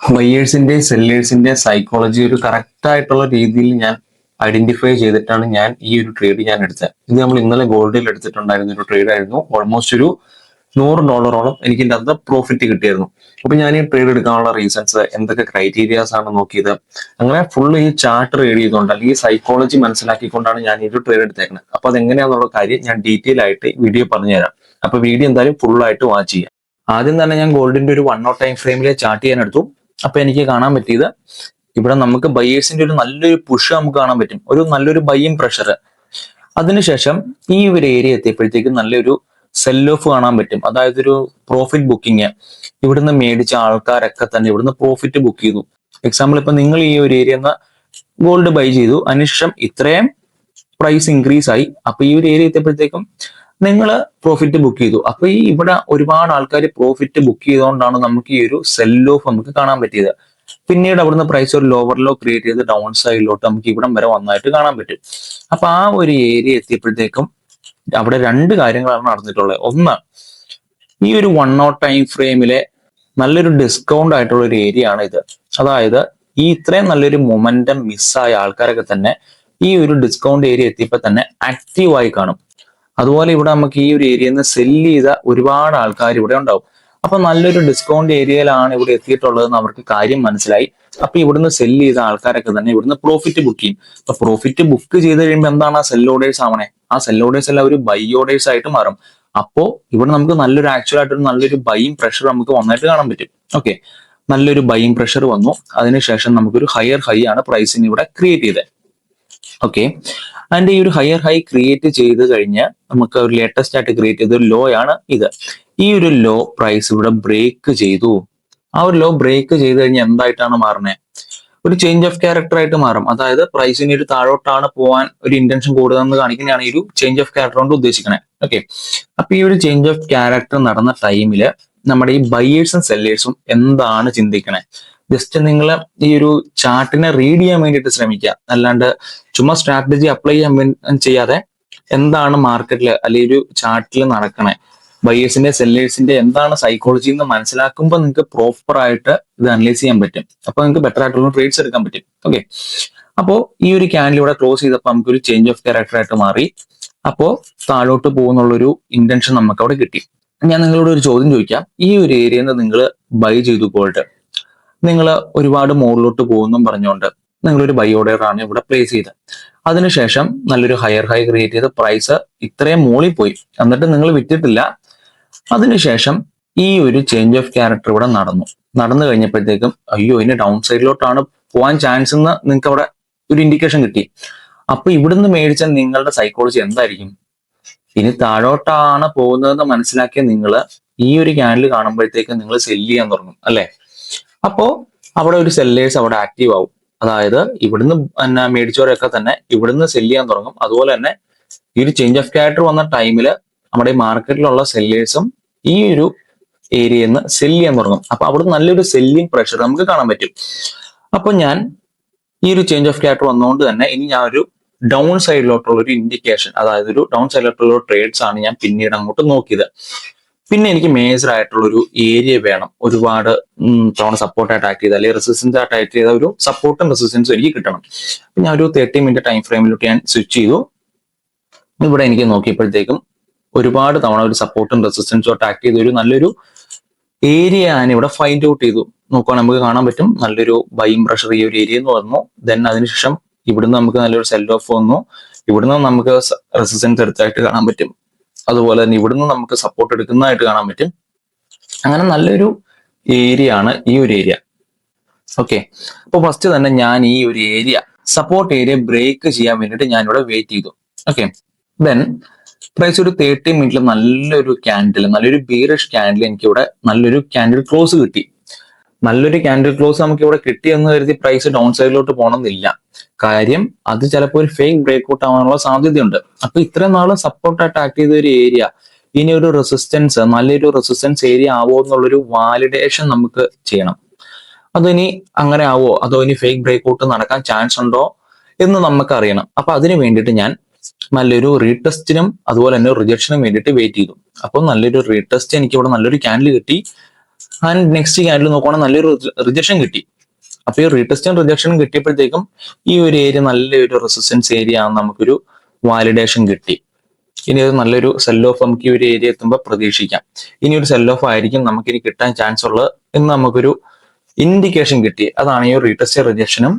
ബയേഴ്സിന്റെ സെല്ലേഴ്സിന്റെ psychology ഒരു correct ആയിട്ടുള്ള രീതിയിൽ ഞാൻ ഐഡന്റിഫൈ ചെയ്തിട്ടാണ് ഞാൻ ഈ ഒരു ട്രേഡ് ഞാൻ എടുത്തത്. ഇത് നമ്മൾ ഇന്നലെ ഗോൾഡിൽ എടുത്തിട്ടുണ്ടായിരുന്ന ഒരു ട്രേഡ് ആയിരുന്നു. ഓൾമോസ്റ്റ് ഒരു $100 എനിക്ക് ഇതിന്റെ അകത്ത് പ്രോഫിറ്റ് കിട്ടിയായിരുന്നു. അപ്പൊ ഞാൻ ഈ ട്രേഡ് എടുക്കാനുള്ള റീസൺസ് എന്തൊക്കെ ക്രൈറ്റീരിയാസ് ആണ് നോക്കിയത്, അങ്ങനെ ഫുൾ ഈ ചാർട്ട് റീഡ് ചെയ്തുകൊണ്ട് അല്ലെങ്കിൽ സൈക്കോളജി മനസ്സിലാക്കിക്കൊണ്ടാണ് ഞാൻ ഈ ഒരു ട്രേഡ് എടുത്തേക്കുന്നത്. അപ്പൊ അതെങ്ങനെയാണെന്നുള്ള കാര്യം ഞാൻ ഡീറ്റെയിൽ ആയിട്ട് വീഡിയോ പറഞ്ഞുതരാം. അപ്പൊ വീഡിയോ എന്തായാലും ഫുൾ ആയിട്ട് വാച്ച് ചെയ്യാം. ആദ്യം തന്നെ ഞാൻ ഗോൾഡിന്റെ ഒരു 1 hour ടൈം ഫ്രെയിമിലെ ചാർട്ട് ചെയ്യാൻ എടുത്തു. അപ്പൊ എനിക്ക് കാണാൻ പറ്റിയത് ഇവിടെ നമുക്ക് ബയേഴ്സിന്റെ ഒരു നല്ലൊരു പുഷ് നമുക്ക് കാണാൻ പറ്റും, ഒരു നല്ലൊരു ബൈയിങ് പ്രഷർ. അതിനുശേഷം ഈ ഒരു ഏരിയ എത്തിയപ്പോഴത്തേക്കും നല്ലൊരു സെൽ ഓഫ് കാണാൻ പറ്റും, അതായത് ഒരു പ്രോഫിറ്റ് ബുക്കിംഗ്. ഇവിടുന്ന് മേടിച്ച ആൾക്കാരൊക്കെ തന്നെ ഇവിടുന്ന് പ്രോഫിറ്റ് ബുക്ക് ചെയ്തു. എക്സാമ്പിൾ ഇപ്പൊ നിങ്ങൾ ഈ ഒരു ഏരിയ ഗോൾഡ് ബൈ ചെയ്തു, അതിനുശേഷം ഇത്രയും പ്രൈസ് ഇൻക്രീസ് ആയി. അപ്പൊ ഈ ഒരു ഏരിയ എത്തിയപ്പോഴത്തേക്കും നിങ്ങൾ പ്രോഫിറ്റ് ബുക്ക് ചെയ്തു. അപ്പൊ ഈ ഇവിടെ ഒരുപാട് ആൾക്കാർ പ്രോഫിറ്റ് ബുക്ക് ചെയ്തുകൊണ്ടാണ് നമുക്ക് ഈ ഒരു സെൽ ഓഫ് നമുക്ക് കാണാൻ പറ്റിയത്. പിന്നീട് അവിടുന്ന് പ്രൈസ് ഒരു ലോവർ ലോ ക്രിയേറ്റ് ചെയ്ത് ഡൗൺ സൈഡിലോട്ട് നമുക്ക് ഇവിടം വരെ വന്നായിട്ട് കാണാൻ പറ്റും. അപ്പൊ ആ ഒരു ഏരിയ എത്തിയപ്പോഴത്തേക്കും അവിടെ രണ്ട് കാര്യങ്ങളാണ് നടന്നിട്ടുള്ളത്. ഒന്ന്, ഈ ഒരു 1 hour ടൈം ഫ്രെയിമിലെ നല്ലൊരു ഡിസ്കൗണ്ട് ആയിട്ടുള്ള ഒരു ഏരിയ ആണ് ഇത്. അതായത് ഈ ഇത്രയും നല്ലൊരു മൊമെന്റം മിസ്സായ ആൾക്കാരൊക്കെ തന്നെ ഈ ഒരു ഡിസ്കൗണ്ട് ഏരിയ എത്തിയപ്പോൾ തന്നെ ആക്റ്റീവായി കാണും. അതുപോലെ ഇവിടെ നമുക്ക് ഈ ഒരു ഏരിയയിൽ നിന്ന് സെല് ചെയ്ത ഒരുപാട് ആൾക്കാർ ഇവിടെ ഉണ്ടാവും. അപ്പൊ നല്ലൊരു ഡിസ്കൗണ്ട് ഏരിയയിലാണ് ഇവിടെ എത്തിയിട്ടുള്ളതെന്ന് അവർക്ക് കാര്യം മനസ്സിലായി. അപ്പൊ ഇവിടുന്ന് സെല് ചെയ്ത ആൾക്കാരൊക്കെ തന്നെ ഇവിടുന്ന് പ്രോഫിറ്റ് ബുക്ക് ചെയ്യും. അപ്പൊ പ്രോഫിറ്റ് ബുക്ക് ചെയ്ത് കഴിയുമ്പോൾ എന്താണ് ആ സെൽ ഓർഡേഴ്സ് ആവണേ? ആ സെൽ ഓർഡേഴ്സ് എല്ലാം ഒരു ബൈ ഓർഡേഴ്സ് ആയിട്ട് മാറും. അപ്പോ ഇവിടെ നമുക്ക് നല്ലൊരു ആക്ച്വൽ ആയിട്ട് നല്ലൊരു ബൈയിങ് പ്രഷർ നമുക്ക് വന്നായിട്ട് കാണാൻ പറ്റും. ഓക്കെ, നല്ലൊരു ബൈയിങ് പ്രഷർ വന്നു. അതിനുശേഷം നമുക്കൊരു ഹയർ ഹൈ ആണ് പ്രൈസിന് ഇവിടെ ക്രിയേറ്റ് ചെയ്തത്. ഓക്കെ, അതിന്റെ ഈ ഒരു ഹയർ ഹൈ ക്രിയേറ്റ് ചെയ്ത് കഴിഞ്ഞ് നമുക്ക് ഒരു ലേറ്റസ്റ്റ് ആയിട്ട് ക്രിയേറ്റ് ചെയ്ത ഒരു ലോ ആണ് ഇത്. ഈ ഒരു ലോ പ്രൈസ് ഇവിടെ ബ്രേക്ക് ചെയ്തു. ആ ഒരു ലോ ബ്രേക്ക് ചെയ്ത് കഴിഞ്ഞാൽ എന്തായിട്ടാണ് മാറുന്നത്? ഒരു ചേഞ്ച് ഓഫ് ക്യാരക്ടർ ആയിട്ട് മാറും. അതായത് പ്രൈസിന് ഒരു താഴോട്ടാണ് പോകാൻ ഒരു ഇന്റൻഷൻ കൂടുതലെന്ന് കാണിക്കുന്നതാണ് ഈ ഒരു ചേഞ്ച് ഓഫ് ക്യാരക്ടർ കൊണ്ട് ഉദ്ദേശിക്കണേ. ഓക്കെ, അപ്പൊ ഈ ഒരു ചേഞ്ച് ഓഫ് ക്യാരക്ടർ നടന്ന ടൈമില് നമ്മുടെ ഈ ബയേഴ്സും സെല്ലേഴ്സും എന്താണ് ചിന്തിക്കണേ? ജസ്റ്റ് നിങ്ങൾ ഈ ഒരു ചാർട്ടിനെ റീഡ് ചെയ്യാൻ വേണ്ടിയിട്ട് ശ്രമിക്കുക, അല്ലാണ്ട് ചുമ്മാ സ്ട്രാറ്റജി അപ്ലൈ ചെയ്യാതെ എന്താണ് മാർക്കറ്റിൽ അല്ലെങ്കിൽ ഒരു ചാർട്ടിൽ നടക്കണേ, ബയേഴ്സിന്റെ സെല്ലേഴ്സിന്റെ എന്താണ് സൈക്കോളജി എന്ന് മനസ്സിലാക്കുമ്പോൾ നിങ്ങൾക്ക് പ്രോപ്പർ ആയിട്ട് ഇത് അനലൈസ് ചെയ്യാൻ പറ്റും. അപ്പൊ നിങ്ങൾക്ക് ബെറ്റർ ആയിട്ടുള്ള ട്രേഡ്സ് എടുക്കാൻ പറ്റും. ഓക്കെ, അപ്പോ ഈ ഒരു ക്യാൻഡിൽ ഇവിടെ ക്ലോസ് ചെയ്തപ്പോൾ നമുക്കൊരു ചേഞ്ച് ഓഫ് ക്യാരക്ടർ ആയിട്ട് മാറി. അപ്പോ താഴോട്ട് പോകുന്നുള്ളൊരു ഇന്റൻഷൻ നമുക്ക് അവിടെ കിട്ടി. ഞാൻ നിങ്ങളോട് ഒരു ചോദ്യം ചോദിക്കാം. ഈ ഒരു ഏരിയയിൽ നിന്ന് നിങ്ങൾ ബൈ ചെയ്തു ഗോൾഡ്, നിങ്ങൾ ഒരുപാട് മുകളിലോട്ട് പോകുന്നു പറഞ്ഞുകൊണ്ട് നിങ്ങളൊരു ബൈ ഓർഡർ ആണ് ഇവിടെ പ്ലേസ് ചെയ്തത്. അതിനുശേഷം നല്ലൊരു ഹയർ ഹൈ ക്രിയേറ്റ് ചെയ്ത് പ്രൈസ് ഇത്രയും മുകളിൽ പോയി, എന്നിട്ട് നിങ്ങൾ വിറ്റിട്ടില്ല. അതിനുശേഷം ഈ ഒരു ചേഞ്ച് ഓഫ് ക്യാരക്ടർ ഇവിടെ നടന്നു കഴിഞ്ഞപ്പോഴത്തേക്കും അയ്യോ ഇനി ഡൗൺ സൈഡിലോട്ടാണ് പോകാൻ ചാൻസ് എന്ന് നിങ്ങൾക്ക് അവിടെ ഒരു ഇൻഡിക്കേഷൻ കിട്ടി. അപ്പൊ ഇവിടുന്ന് മേടിച്ച നിങ്ങളുടെ സൈക്കോളജി എന്തായിരിക്കും? ഇനി താഴോട്ടാണ് പോകുന്നതെന്ന് മനസ്സിലാക്കിയ നിങ്ങൾ ഈ ഒരു ക്യാൻഡിൽ കാണുമ്പോഴത്തേക്കും നിങ്ങൾ സെല്ല് ചെയ്യാൻ തുടങ്ങും അല്ലെ? അപ്പോ അവിടെ ഒരു സെല്ലേഴ്സ് അവിടെ ആക്റ്റീവ് ആവും. അതായത് ഇവിടുന്ന് പിന്നെ മേടിച്ചവരൊക്കെ തന്നെ ഇവിടുന്ന് സെല്ല് ചെയ്യാൻ തുടങ്ങും. അതുപോലെ തന്നെ ഈ ഒരു ചേഞ്ച് ഓഫ് ക്യാരക്ടർ വന്ന ടൈമിൽ നമ്മുടെ മാർക്കറ്റിലുള്ള സെല്ലേഴ്സും ഈ ഒരു ഏരിയയിൽ നിന്ന് സെല്ല് ചെയ്യാൻ തുടങ്ങും. അപ്പൊ അവിടെ നല്ലൊരു സെല്ലിംഗ് പ്രഷർ നമുക്ക് കാണാൻ പറ്റും. അപ്പൊ ഞാൻ ഈ ഒരു ചേഞ്ച് ഓഫ് ക്യാരക്ടർ വന്നുകൊണ്ട് തന്നെ ഇനി ഞാൻ ഒരു ഡൗൺ സൈഡിലോട്ടുള്ള ഒരു ഇൻഡിക്കേഷൻ, അതായത് ഒരു ഡൗൺ സൈഡിലോട്ടുള്ള ട്രേഡ്സ് ആണ് ഞാൻ പിന്നീട് അങ്ങോട്ട് നോക്കിയത്. പിന്നെ എനിക്ക് മേജർ ആയിട്ടുള്ള ഒരു ഏരിയ വേണം, ഒരുപാട് തവണ സപ്പോർട്ടായിട്ട് ആക്ട് ചെയ്ത് അല്ലെങ്കിൽ റെസിസ്റ്റൻസ് ആയിട്ട് ആക്ട് ചെയ്ത ഒരു സപ്പോർട്ടും റെസിസ്റ്റൻസും എനിക്ക് കിട്ടണം. ഞാൻ ഒരു 30 മിനിറ്റ് ടൈം ഫ്രെയിമിലോട്ട് ഞാൻ സ്വിച്ച് ചെയ്തു. ഇവിടെ എനിക്ക് നോക്കിയപ്പോഴത്തേക്കും ഒരുപാട് തവണ ഒരു സപ്പോർട്ടും റെസിസ്റ്റൻസും ആയിട്ട് ആക്ട് ചെയ്ത ഒരു നല്ലൊരു ഏരിയ ഞാൻ ഇവിടെ ഫൈൻഡ് ഔട്ട് ചെയ്തു. നോക്കുവാൻ നമുക്ക് കാണാൻ പറ്റും നല്ലൊരു ബൈയിങ് പ്രഷർ ഈ ഒരു ഏരിയ എന്ന് വന്നു. ദെൻ അതിനുശേഷം ഇവിടുന്ന് നമുക്ക് നല്ലൊരു സെൽ ഓഫ് വന്നു. ഇവിടുന്ന് നമുക്ക് റെസിസ്റ്റൻസ് എടുത്തായിട്ട് കാണാൻ പറ്റും. അതുപോലെ തന്നെ ഇവിടുന്ന് നമുക്ക് സപ്പോർട്ട് എടുക്കുന്നതായിട്ട് കാണാൻ പറ്റും. അങ്ങനെ നല്ലൊരു ഏരിയ ആണ് ഈ ഒരു ഏരിയ. ഓക്കെ, അപ്പൊ ഫസ്റ്റ് തന്നെ ഞാൻ ഈ ഒരു ഏരിയ സപ്പോർട്ട് ഏരിയ ബ്രേക്ക് ചെയ്യാൻ വേണ്ടിയിട്ട് ഞാൻ ഇവിടെ വെയിറ്റ് ചെയ്തു. ഓക്കെ, ദെൻ പ്രൈസ് ഒരു 30 മിനിറ്റിൽ നല്ലൊരു ക്യാൻഡിൽ, നല്ലൊരു ബീറിഷ് ക്യാൻഡിൽ എനിക്ക് ഇവിടെ നല്ലൊരു ക്യാൻഡിൽ ക്ലോസ് കിട്ടി. നല്ലൊരു ക്യാൻഡിൽ ക്ലോസ് നമുക്ക് ഇവിടെ കിട്ടിയെന്ന് കരുതി പ്രൈസ് ഡൗൺ സൈഡിലോട്ട് പോകണമെന്നില്ല. കാര്യം അത് ചിലപ്പോൾ ഒരു ഫേക്ക് ബ്രേക്ക് ഔട്ട് ആവാനുള്ള സാധ്യതയുണ്ട്. അപ്പൊ ഇത്രയും നാള് സപ്പോർട്ടായിട്ട് ആക്ട് ചെയ്ത ഒരു ഏരിയ ഇനി ഒരു റെസിസ്റ്റൻസ്, നല്ലൊരു റെസിസ്റ്റൻസ് ഏരിയ ആവോ എന്നുള്ളൊരു വാലിഡേഷൻ നമുക്ക് ചെയ്യണം. അതിനി അങ്ങനെ ആവോ അതോ ഇനി ഫേക്ക് ബ്രേക്ക് ഔട്ട് നടക്കാൻ ചാൻസ് ഉണ്ടോ എന്ന് നമുക്ക് അറിയണം. അപ്പൊ അതിന് വേണ്ടിയിട്ട് ഞാൻ നല്ലൊരു റീടെസ്റ്റിനും അതുപോലെ തന്നെ റിജക്ഷനും വേണ്ടിയിട്ട് വെയിറ്റ് ചെയ്തു. അപ്പോൾ നല്ലൊരു റീടെസ്റ്റ് എനിക്ക് ഇവിടെ നല്ലൊരു ക്യാൻഡിൽ കിട്ടി. ആൻഡ് നെക്സ്റ്റ് ക്യാൻഡിൽ നോക്കുവാണെങ്കിൽ നല്ലൊരു റിജക്ഷൻ കിട്ടി. അപ്പൊ ഈ റീടെസ്റ്റും റിജക്ഷനും കിട്ടിയപ്പോഴത്തേക്കും ഈ ഒരു ഏരിയ നല്ലൊരു റെസിസ്റ്റൻസ് ഏരിയ ആണ്, നമുക്കൊരു വാലിഡേഷൻ കിട്ടി. ഇനി ഒരു നല്ലൊരു സെൽ ഓഫ് നമുക്ക് ഈ ഒരു ഏരിയ എത്തുമ്പോൾ പ്രതീക്ഷിക്കാം. ഇനി ഒരു സെൽ ഓഫ് ആയിരിക്കും നമുക്ക് ഇനി കിട്ടാൻ ചാൻസ് ഉള്ളത് എന്ന് നമുക്കൊരു ഇൻഡിക്കേഷൻ കിട്ടി. അതാണ് ഈ ഒരു റീടെസ്റ്റ് റിജക്ഷനും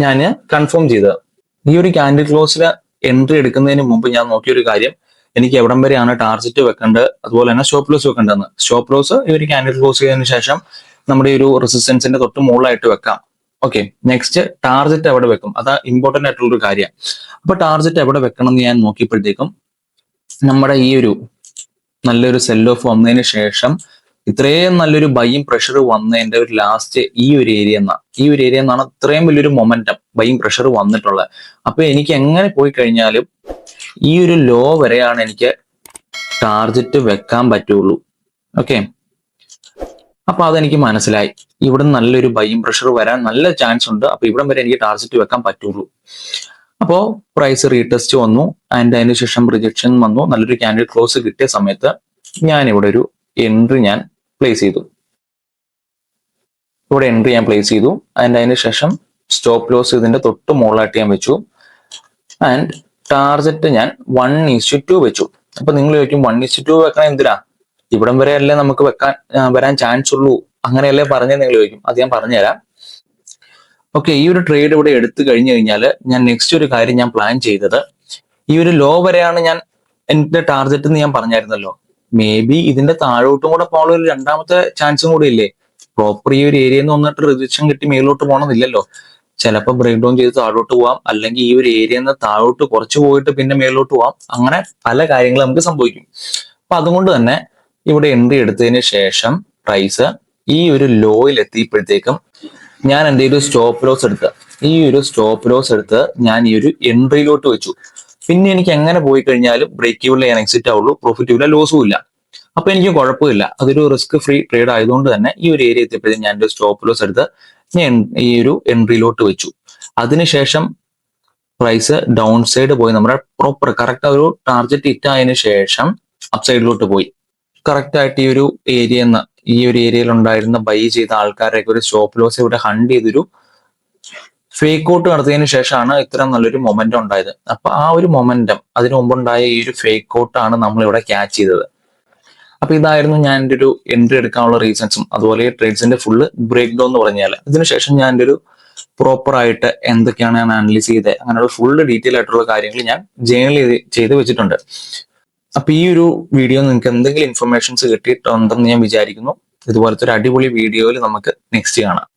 ഞാൻ കൺഫേം ചെയ്തത്. ഈ ഒരു ക്യാൻഡിൽ ക്ലോസിൽ എൻട്രി എടുക്കുന്നതിന് മുമ്പ് ഞാൻ നോക്കിയൊരു കാര്യം, എനിക്ക് എവിടം വരെയാണ് ടാർഗറ്റ് വെക്കേണ്ടത്, അതുപോലെ തന്നെ സ്റ്റോപ്പ് ലോസ് വെക്കേണ്ടതെന്ന്. സ്റ്റോപ്പ് ലോസ് ഈ ഒരു ക്യാൻഡിൽ ക്ലോസ് ചെയ്തതിനു ശേഷം നമ്മുടെ ഒരു റെസിസ്റ്റൻസിന്റെ തൊട്ട് മുകളിലായിട്ട് വെക്കാം. ഓക്കെ, നെക്സ്റ്റ് ടാർഗറ്റ് എവിടെ വെക്കും, അതാ ഇമ്പോർട്ടന്റ് ആയിട്ടുള്ള ഒരു കാര്യം. അപ്പൊ ടാർഗറ്റ് എവിടെ വെക്കണം എന്ന് ഞാൻ നോക്കിയപ്പോഴത്തേക്കും നമ്മുടെ ഈ ഒരു നല്ലൊരു സെൽ ഓഫ് വന്നതിന് ശേഷം ഇത്രയും നല്ലൊരു ബൈയിങ് പ്രഷർ വന്നതിന്റെ ഒരു ലാസ്റ്റ് ഈ ഒരു ഏരിയ എന്നാണ് ഇത്രയും വലിയൊരു മൊമെന്റം ബൈയിങ് പ്രഷർ വന്നിട്ടുള്ളത്. അപ്പൊ എനിക്ക് എങ്ങനെ പോയി കഴിഞ്ഞാലും ഈ ഒരു ലോ വരെയാണ് എനിക്ക് ടാർഗറ്റ് വെക്കാൻ പറ്റുള്ളൂ. ഓക്കെ, അപ്പൊ അതെനിക്ക് മനസ്സിലായി. ഇവിടെ നല്ലൊരു ബൈയിങ് പ്രഷർ വരാൻ നല്ല ചാൻസ് ഉണ്ട്. അപ്പൊ ഇവിടം വരെ എനിക്ക് ടാർഗറ്റ് വെക്കാൻ പറ്റുള്ളൂ. അപ്പോ പ്രൈസ് റീടെസ്റ്റ് വന്നു ആൻഡ് അതിന് ശേഷം റിജക്ഷൻ വന്നു. നല്ലൊരു ക്യാൻഡിൽ ക്ലോസ് കിട്ടിയ സമയത്ത് ഞാൻ ഇവിടെ ഒരു എൻട്രി ഞാൻ പ്ലേസ് ചെയ്തു. ഇവിടെ എൻട്രി ഞാൻ പ്ലേസ് ചെയ്തു ആൻഡ് അതിന് ശേഷം സ്റ്റോപ്പ് ലോസ് ഇതിന്റെ തൊട്ട് മുകളിലായിട്ട് ഞാൻ വെച്ചു ആൻഡ് ടാർഗറ്റ് ഞാൻ 1:2 വെച്ചു. അപ്പൊ നിങ്ങൾ ചോദിക്കും 1:2 വെക്കണം എന്തിനാ, ഇവിടം വരെ അല്ലേ നമുക്ക് വരാൻ ചാൻസ് ഉള്ളൂ, അങ്ങനെയല്ലേ പറഞ്ഞേ നിങ്ങൾ ചോദിക്കും. അത് ഞാൻ പറഞ്ഞുതരാം. ഓക്കെ, ഈ ഒരു ട്രേഡ് ഇവിടെ എടുത്തു കഴിഞ്ഞു കഴിഞ്ഞാൽ ഞാൻ നെക്സ്റ്റ് ഒരു കാര്യം ഞാൻ പ്ലാൻ ചെയ്തത്, ഈ ഒരു ലോ വരെയാണ് ഞാൻ എന്റെ ടാർഗറ്റ് എന്ന് ഞാൻ പറഞ്ഞായിരുന്നല്ലോ. മേ ബി ഇതിന്റെ താഴോട്ടും കൂടെ പോകാനുള്ള ഒരു രണ്ടാമത്തെ ചാൻസും കൂടി ഇല്ലേ. പ്രോപ്പർ ഈ ഒരു ഏരിയയിൽ നിന്ന് വന്നിട്ട് റിജക്ഷൻ കിട്ടി മേലോട്ട് പോകണമെന്നില്ലല്ലോ. ചിലപ്പോൾ ബ്രേക്ക് ഡൗൺ ചെയ്ത് താഴോട്ട് പോവാം, അല്ലെങ്കിൽ ഈ ഒരു ഏരിയയിൽ നിന്ന് താഴോട്ട് കുറച്ച് പോയിട്ട് പിന്നെ മേലോട്ട് പോവാം. അങ്ങനെ പല കാര്യങ്ങളും നമുക്ക് സംഭവിക്കും. അപ്പൊ അതുകൊണ്ട് തന്നെ ഇവിടെ എൻട്രി എടുത്തതിന് ശേഷം പ്രൈസ് ഈ ഒരു ലോയിൽ എത്തിയപ്പോഴത്തേക്കും ഞാൻ എൻ്റെ ഒരു സ്റ്റോപ്പ് ലോസ് എടുത്ത് ഞാൻ ഈ ഒരു എൻട്രിയിലോട്ട് വെച്ചു. പിന്നെ എനിക്ക് എങ്ങനെ പോയി കഴിഞ്ഞാലും ബ്രേക്ക് ഇവിലെ ഞാൻ എക്സിറ്റ് ആവുള്ളൂ, പ്രോഫിറ്റ് ഇല്ല, ലോസും ഇല്ല. അപ്പൊ എനിക്ക് കുഴപ്പമില്ല, അതൊരു റിസ്ക് ഫ്രീ ട്രേഡ് ആയതുകൊണ്ട് തന്നെ ഈ ഒരു ഏരിയ എത്തിയപ്പോഴത്തേക്കും ഞാൻ ഒരു സ്റ്റോപ്പ് ലോസ് എടുത്ത് ഞാൻ ഈ ഒരു എൻട്രിയിലോട്ട് വെച്ചു. അതിനുശേഷം പ്രൈസ് ഡൗൺ സൈഡ് പോയി നമ്മുടെ പ്രോപ്പർ കറക്റ്റ് ഒരു ടാർഗറ്റ് ഹിറ്റ് ആയതിനു ശേഷം അപ് സൈഡിലോട്ട് പോയി. കറക്റ്റ് ആയിട്ട് ഈ ഒരു ഏരിയയിൽ ഉണ്ടായിരുന്ന ബൈ ചെയ്ത ആൾക്കാരൊക്കെ ഒരു സ്റ്റോപ്പ് ലോസ് ഇവിടെ ഹണ്ട് ചെയ്തൊരു ഫേക്ക് ഔട്ട് നടത്തിയതിനു ശേഷമാണ് ഇത്ര നല്ലൊരു മൊമെന്റം ഉണ്ടായത്. അപ്പൊ ആ ഒരു മൊമെന്റം അതിനു മുമ്പുണ്ടായ ഈ ഒരു ഫേക്ക് ഔട്ടാണ് നമ്മൾ ഇവിടെ ക്യാച്ച് ചെയ്തത്. അപ്പൊ ഇതായിരുന്നു ഞാൻ എൻ്റെ ഒരു എൻട്രി എടുക്കാനുള്ള റീസൺസും അതുപോലെ ട്രേഡ്സിന്റെ ഫുള്ള് ബ്രേക്ക് ഡൗൺ എന്ന് പറഞ്ഞാൽ. അതിനുശേഷം ഞാൻ എൻ്റെ ഒരു പ്രോപ്പർ ആയിട്ട് എന്തൊക്കെയാണ് ഞാൻ അനലൈസ് ചെയ്തത് അങ്ങനെയുള്ള ഫുള്ള് ഡീറ്റെയിൽ ആയിട്ടുള്ള കാര്യങ്ങൾ ഞാൻ ജേണൽ ചെയ്ത് വെച്ചിട്ടുണ്ട്. അപ്പൊ ഈ ഒരു വീഡിയോ നിങ്ങൾക്ക് എന്തെങ്കിലും ഇൻഫർമേഷൻസ് കിട്ടിയിട്ടുണ്ടെന്ന് ഞാൻ വിചാരിക്കുന്നു. ഇതുപോലത്തെ ഒരു അടിപൊളി വീഡിയോയിൽ നമുക്ക് നെക്സ്റ്റ് കാണാം.